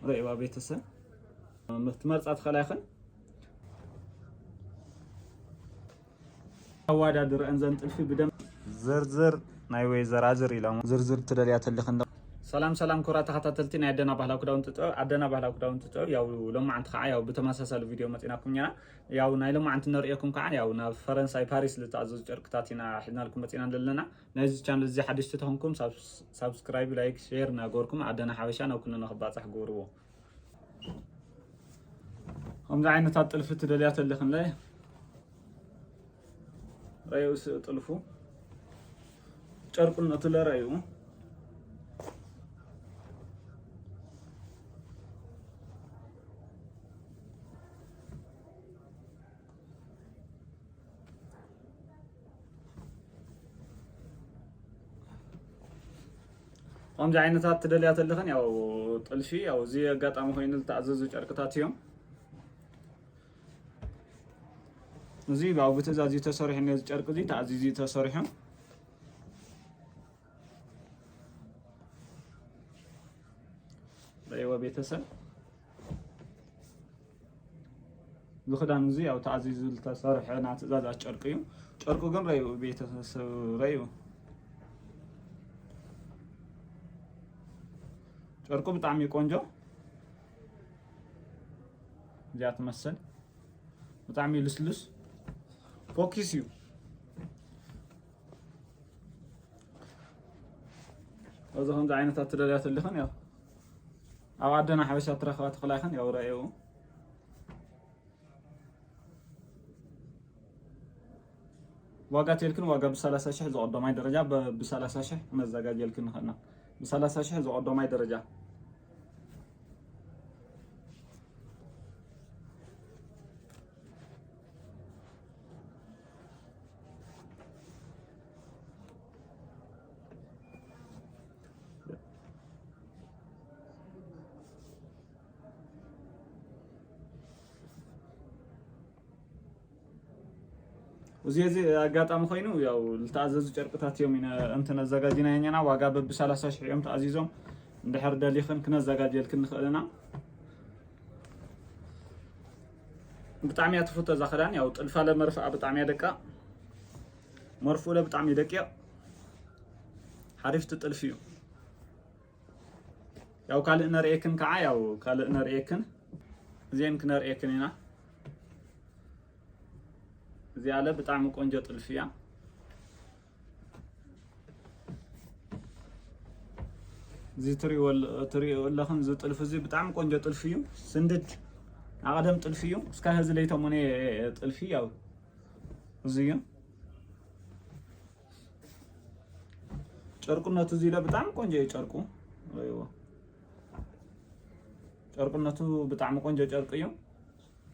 رأيوا بيتسن متمرصات خلاخن أوادر أنزل تلفي بدم زرزر نايوي زرازر إلى زرزر تدليات اللي خندق سلام كرات خاتلتين عندنا بحلا كداون تطو عندنا بحلا كداون تطو ياو لما عند خا ياو بتماسسل فيديو متيناكم يانا ياو ناي لما عند نريكم كعن ياو نا فرنساي باريس لتعزز جركتاتنا حنا لكم متينا لنا نايز چانل زي حدش تتهمكم سبسكرايب لايك شير ناغوركم عندنا حبشا نو كنا نخباصح غورو هم عينه تطلف تدليات اللي خنلاي رايوس طلفو ጨርቁን ተለራዩ هم عينታት تدليات اللي خن ያው ጥልፊ ያው እዚህ አጋጣሚ ሆይን ተአዘዙ ጨርቅታት እዮም እዚህ ባው በተዛዚ ተሰሪሕ ነው ጨርቅ እዚ ተአዚዚ ተሰሪሖም رأيوا بيتسن زخدان زي أو تعزيز التصارح نعت زاد أشرقيو شرقو جن رأيوا بيتسن رأيوا شرقو بتعمي كونجو جات مسن بتعمي لسلس فوكسيو هذا هم دعينا تطلعات اللي خن يا أو عندنا حبشة ترخوات خلاخن يا ورأيو واقعت يلكن واقع بسلاسة شح زود دماي درجة بسلاسة شح مزاجات يلكن خنا بسلاسة شح زود دماي درجة وزي አጋጣሚ ኮይኑ ያው ልታዘዙ ጨርቅታት እዮም እንተ ነዘጋጅና የኛና ዋጋ በ30 ሺህ እዮም ተአዚዞም እንድሕር ደሊኽን ክነዘጋጀልክን ንኽእልና ብጣዕሚ ያትፈቶ ዘኸዳን ያው ጥልፋ ለመርፍዓ ብጣዕሚ ደቃ መርፍኡ ለብጣዕሚ ደቂቅ حرفت ጥልፊ እዩ ያው ካልእ ነርኤክን ከዓ ያው ካልእ ነርኤክን ዜን ክነርኤክን ኢና زيالة بتعمل كونجة طلفية زي تري ولا خن زي طلف زي بتعمل كونجة طلفية سندج عقدم طلفية بس كان هذا اللي يتمنى طلفية أو زيه شاركونا تزيلا بتعمل كونجة شاركو أيوة شاركونا تو بتعمل كونجة شاركية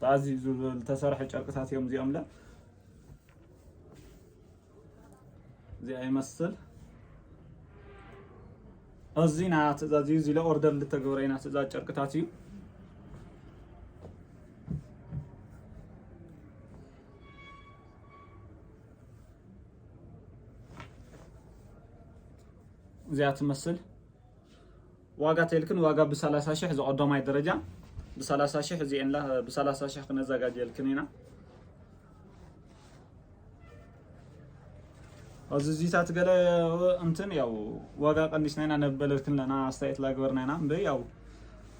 تعزيز التسارح شاركتها يوم زي أملا زي أي مثل الزينة تزاجي زي لا أوردر للتجورين تزاج شركتاتي زي تمثل واقع تلكن واقع ب30 شيء زي قدامي درجة ب30 شيء زي إن لا ب30 شيء نزاجي الكنينة أزوجيتات قال أنتن ياو واقع قنديشنا نبلت لنا استيت لا قبرنا بي ياو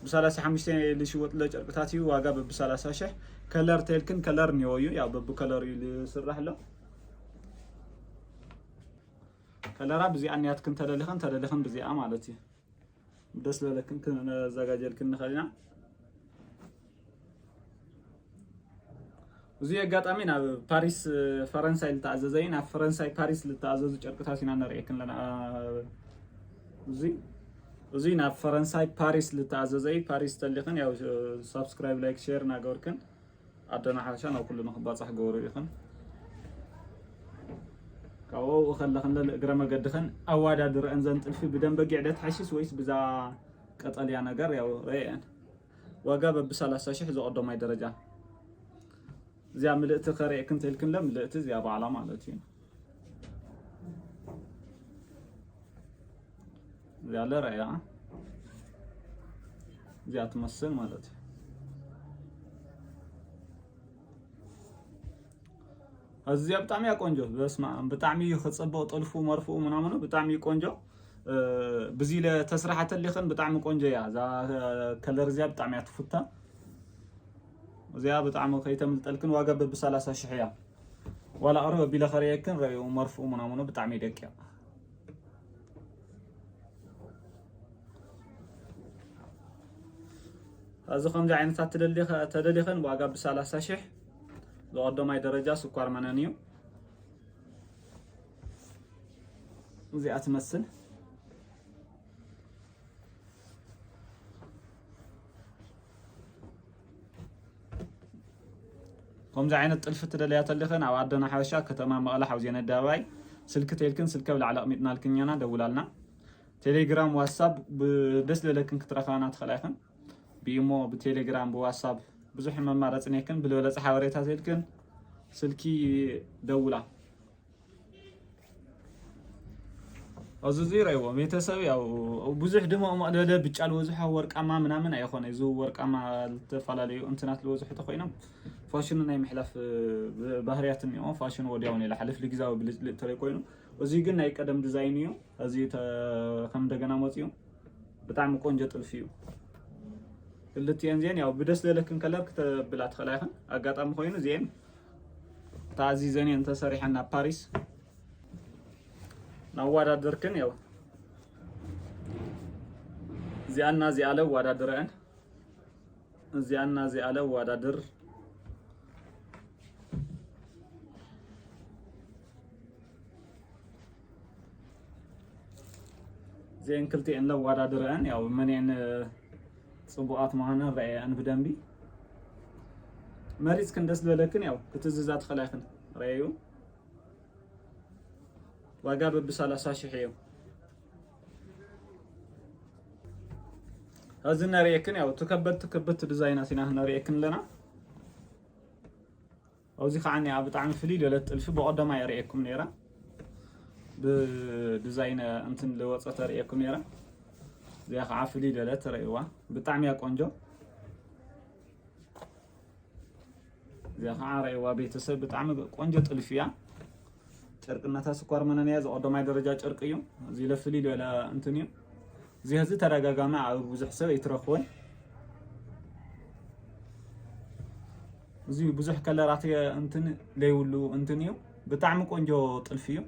بسالاسة حمشتين اللي شو وطلع جربتاتي واقع بسالاسة شح كلر تلكن كلر نيويو ياو ببو كلر اللي سرح له كلرها بزي أنيات كنت تدلخن بزي مالتي بدس لكن كنا زجاجل كنا خلينا وزي قاطعين باريس فرنسا لتعززين فرنسا باريس لتعزز ጨርቅታሲና ነርኤክን ለና وزي نا فرنسا باريس لتعززي باريس تلخن ያው سبسكرايب لايك شير ናገርክን አደና ሓሻ ነው ኩሉ ንخباصح ገወሩ ይኹን ካው ወኸለኽን ለእግረ መገድኽን አዋዳድር እንዘን ጥልፊ በደንብ ገዕደት ሓሽስ ወይስ ብዛ ቀጠልያ ነገር ያው ረአን ዋጋ በ30 ሺህ ዘቀደማይ ደረጃ زي عملت خريق كنت لكن لم لقيت زي أبو على مالتي زي على رأي زي تمثل مالتي أزياء بتعمي قنجو بسمع بتعمي خصبه طلفو مرفو منامنو بتعمي قنجو بزيله تسرحت اللي خن بتعمي قنجو يا ذا كلر زياب بتعمي تفوتها زياب بتعمي كيتم تلكن واجب بسلاسة شحية ولا أروح بلا خريكن رأي مرفو منامنو بتعمي دكيا هذا خمسة عينات تدلي خن واجب بسلاسة شح لو قدام درجة سكر منانيو زي أتمثل كم زعينة تلفت اللي خن أو عدنا حوشة كتمام مقالة حوزين الدواي سلك تيلكن سلك ولا على ميتنا الكنيانا دولالنا تليجرام واتساب بدس لكن كترخانات خلاخن بيمو بتليجرام بواتساب بزح ممارات نيكن بالولد حواريتها تيلكن سلكي دولا أزوزي رأيوه ميتساوي أو بزح دمو مقدر بيجعل وزح ورق أما منامن أيخون يزو ورق أما التفعلالي إنترنت الوزح تخينم فاشن ناي محلف بهريات اليوم فاشن ودياوني لحلف لجزاو بالتريكوينو وزي قلنا يقدم ديزاينيو هذه خم دجنا موتيو بتاع قنجة الفيو اللي تينزين ياو بدس لكن كلر بلاد خلاهم أقاط أم خوينو زين تعزيزني أنت صريحنا باريس نوارا دركن ياو زيانا زيالة وارا دران زيانا زيالة وارا در زين كلتي إن لو وارا دران ياو منين صبوات معنا رأي أنا بدنبي مريض كندس لكن ياو كتززات خلاخن رأيو وقابل بسالة شحيو هذا ريكن ياو تكبت ديزايناتنا هنا ريكن لنا أو زي خعني عبت عن فليل ولا تلف بقدر ما يريكم نيرة بديزاين أنتن لو تصير ريكم نيرة زي خعافلي ولا تريوا بتعميها قنجو زي خعاريوا بيتسب بتعمي قنجو تلفيا شرقنا سكر منانيا زي قدر ما درجة شرقيو زي لفليل ولا أنتنيو زي هذي ترى جامعة أو بزح سوي يترخون زي بزح كلاراتي أنتن ليولو أنتنيو بتعمل كونجو تلفيو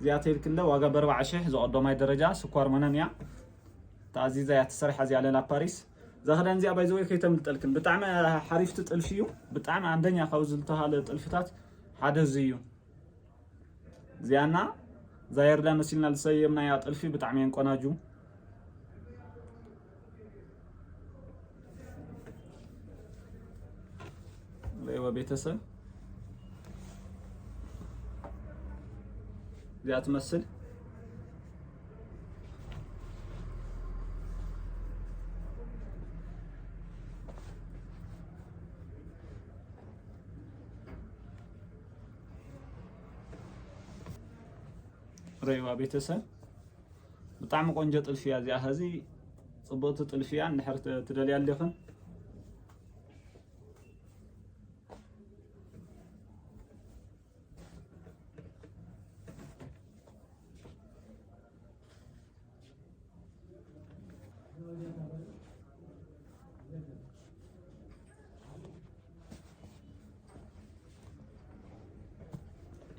زي أتيل كله واجا بربع شح زي قدام درجة سكر منانيا تعزيزة يتصرح زي على باريس زخدان زي أبيزوي كيتم تلكن بتعمل حريف تلفيو بتعمل عندنا خوزلتها للتلفتات حدا زيو زي أنا زاير لنا سيلنا لسيمنا يا تلفي بتعمين قناجو ايوه بيتسل زي تمثل ريوا بيتسل بطعم قنجة طلفيا زي هذه صبوت طلفيا نحر تدلي اللخن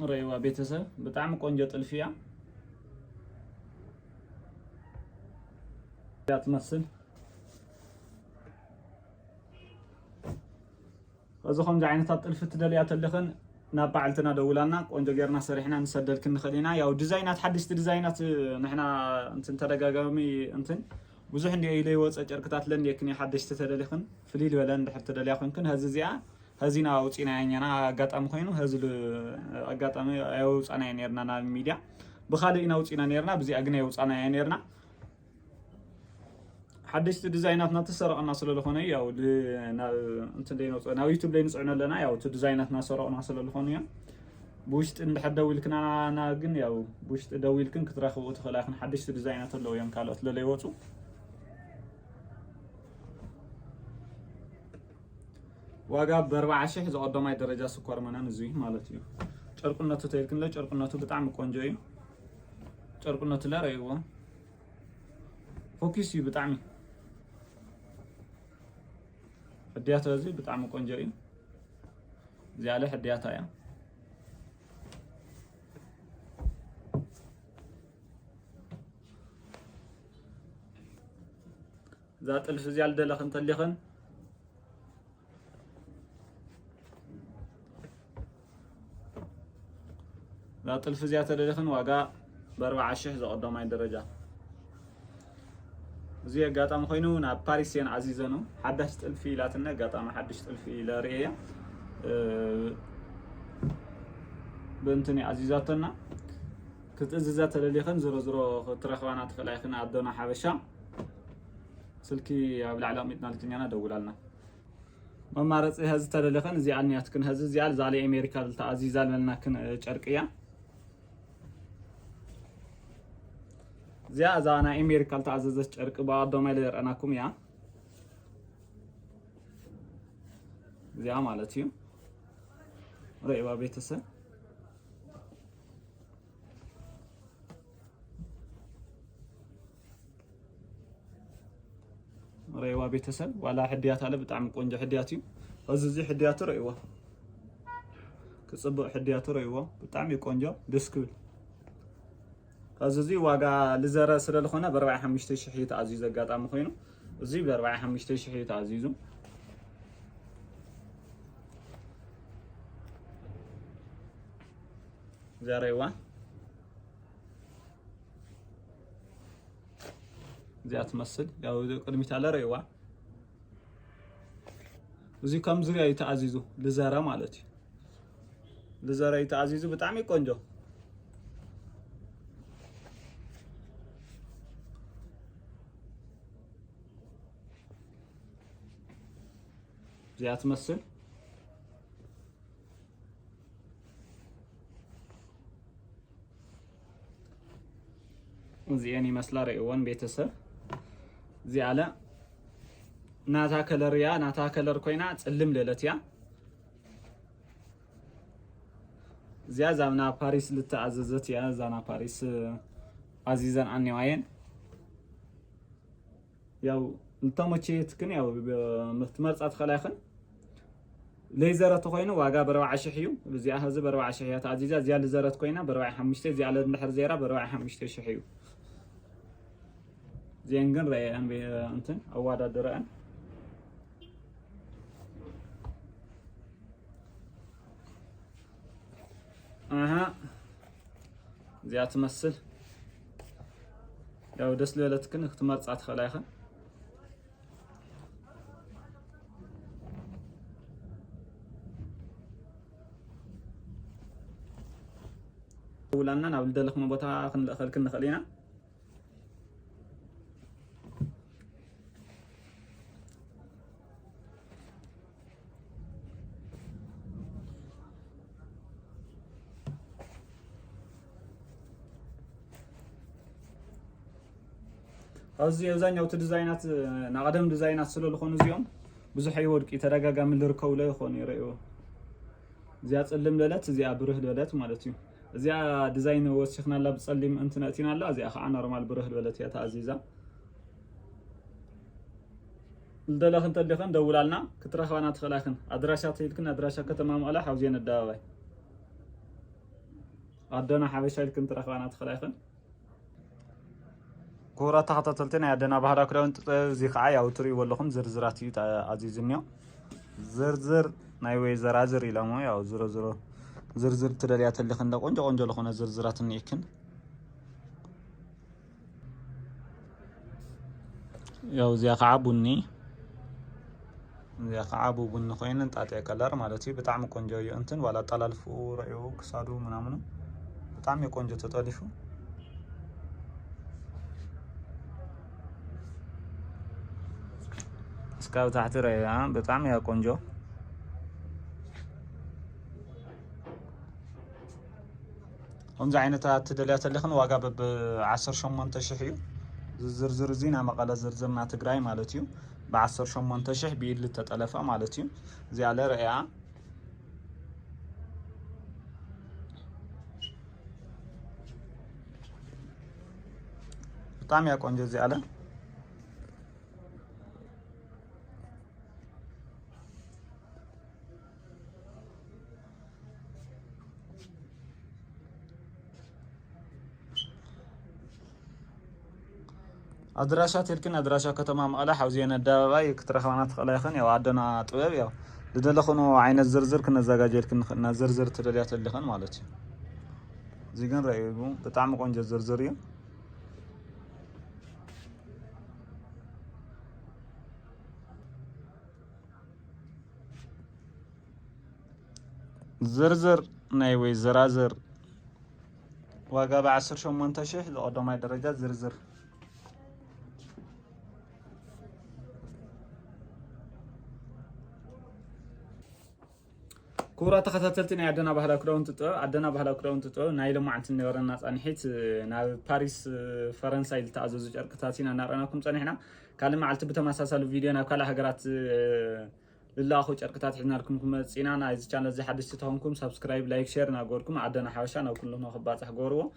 ريوا بيتسل بطعم قنجة طلفيا تمثل هذا خمسة عينات الفت دليات اللخن نابعلتنا دولنا قنجة غيرنا سريحنا نسدل كن خلينا ياو ديزاينات حدث ديزاينات نحنا انتن تدغاغامي انتن بزح ندي الي وص ጨርቅታት ለንዴ كني حدث تدلخن فليل ولا ندحر تدليخن كن هذا زيا هزينا وصينا يኛና አጋጣሚ ኮይኑ هزل አጋጣሚ አይወጻና ينيرنا نا ميديا بخالينا وصينا نيرنا بزي اغنا يوصانا ينيرنا حدث ديزاينات نتسرقنا ስለለኾነ ያው እንትን ላይ ነው ናው ዩቲዩብ ላይ ንጽዕነ ለና ያው ዲዛይናት ናሰረቅና ስለለኾነ ያ بوشت إن حدا ويلكن أنا جن ياو بوشت دويلكن كتراخو تخلاخن حدش ديزاينات اللي ويان كالوت للي وصو واقع ب4000 زقدماي درجة سكر منان زوي مالتي ጨርቁነቱ ተይልክን ለጨርቁነቱ በጣም ቆንጆ እዩ ጨርቁነቱ ለራይዎ ፎከስ እዩ በጣም ሕድያቱ እዚ በጣም ቆንጆ እዩ ዚያለ ሕድያታ ያ ዛጥልፍ ዚያል ደለኽን ተሊኽን ዛጥልፍ ዚያ ተደለኽን ዋጋ ب4000 زقدماي درجة زي قاطم خوينو نا باريسين عزيزنو حدش طلفي لاتنا قاطم حدش طلفي لريا بنتني عزيزاتنا كتززات لليخن زرو زرو ترخوانات خلايخنا عدونا حبشا سلكي ابلع على ميتنا لتنيانا دولالنا ممارص هز تلليخن زي انياتكن هز زيال زالي امريكا لتعزيزال لنا كن شرقيا زيا زانا امريكا تعززت شرق بعضهم اللي راناكم يا زيا مالتي ريبا بيتسه ريوا بيتسه ولا حديات على بطعم قنجه حدياتي اززي حديات ريوا كصبق حديات ريوا بطعم قنجه دسكل اززي واغا لزره سلالخونه ب45000 تعزيز اقاطام خوينو ازي ب45000 تعزيزو زاريوا زي تمثل ያው ቅድሚት አለ ረይዋ እዚ ከም ዝሪያ ይተዓዚዙ ለዘራ ማለት ለዘራ ይተዓዚዙ በጣም ቆንጆ زي تمثل زي يعني مسلا ريوان بيتسر زي على ناتا كلر يا ناتا كلر كوينا تسلم ليلتيا زي زامنا باريس لتعززت يا زانا باريس عزيزا عني وين ياو انتمچيت كن ياو متمرصات خلاخن ليزرت خوينو واغا ب4000 يو بزي هز ب4000 يا تعزيزا زي لزرت كوينا ب45 زي على النحر زيرا ب45 يو زين راي انتن اوادا دران اها زي تمثل ያው ደስ ለለትክን ክትመርጻት خلايخن ولنا نابل دلخنا بوتا خلكن نخلينا أزي أزاني أو تديزاينات نقدم ديزاينات سلول خون زيهم بزح يورك يترجع من الركوب لا يخون يريو زيات علم ليلات زي أبره ليلات مالتي زي ديزاين وسخنا لا بتصلم انترنتنا لا زي أخ أنا رمال بره ليلات يا تعزيزة الدلخ انت اللي خن دولالنا كترخ وانا تخلاخن أدراشات يلكن أدراشة كتمام على حوزين الدواوي عدنا حبيشة يلكن ترخ وانا تخلاخن كورة تخططلتنا عندنا بحرا كراون زي خعاي أو تري واللهم زرزراتي عزيزنيا زرزر نايوي زرازر إلى ما يا زر زرزر تريات اللي خندا قنجة لخنا زرزرات النيكن يا زي خعبوني زي خعبو بن خوين انت عطي كلر مالتي بطعم قنجة انتن ولا طلالفو رأيو كسادو منامنو بطعم قنجة تطالفو اسكاو تحت رأيها بطعم يا قنجو هم زعينتها تدليات اللي خن واقع ب10 شمنت شحيو زرزر زينا مقالة زرزرنا تقراي مالتيو ب18000 بإيد للتطلفة مالتي زي على رأيها بطعم يا قنجة زي على أدراشات يمكن أدراشة كتما مقالة حوزينا الدابا كترخوانا تخلايخن يا عدنا طبيب يا لدلخنو عين الزرزر كنا زجاجير كنا زرزر تدليات اللخن مالتي زيجن رأيكم بطعم قنجة زرزرية زرزر نايوي زرازر واقع بعشر شو منتشح لقدام هاي درجات زرزر كورة تخطتلتني عدنا بهلا كراون تطو عدنا بهلا كراون تطو نايل ما عندنا ورنا صنحيت نا باريس فرنسا اللي تعزز جركتاتنا نرانا صنحنا قال ما علت بتماساسل فيديونا كلا هجرات لله اخو جركتات حنا لكم مصينا نا اذا كان زي حدث تهونكم سبسكرايب لايك شير ناغوركم عدنا حواشا نا كلنا خباص حغورو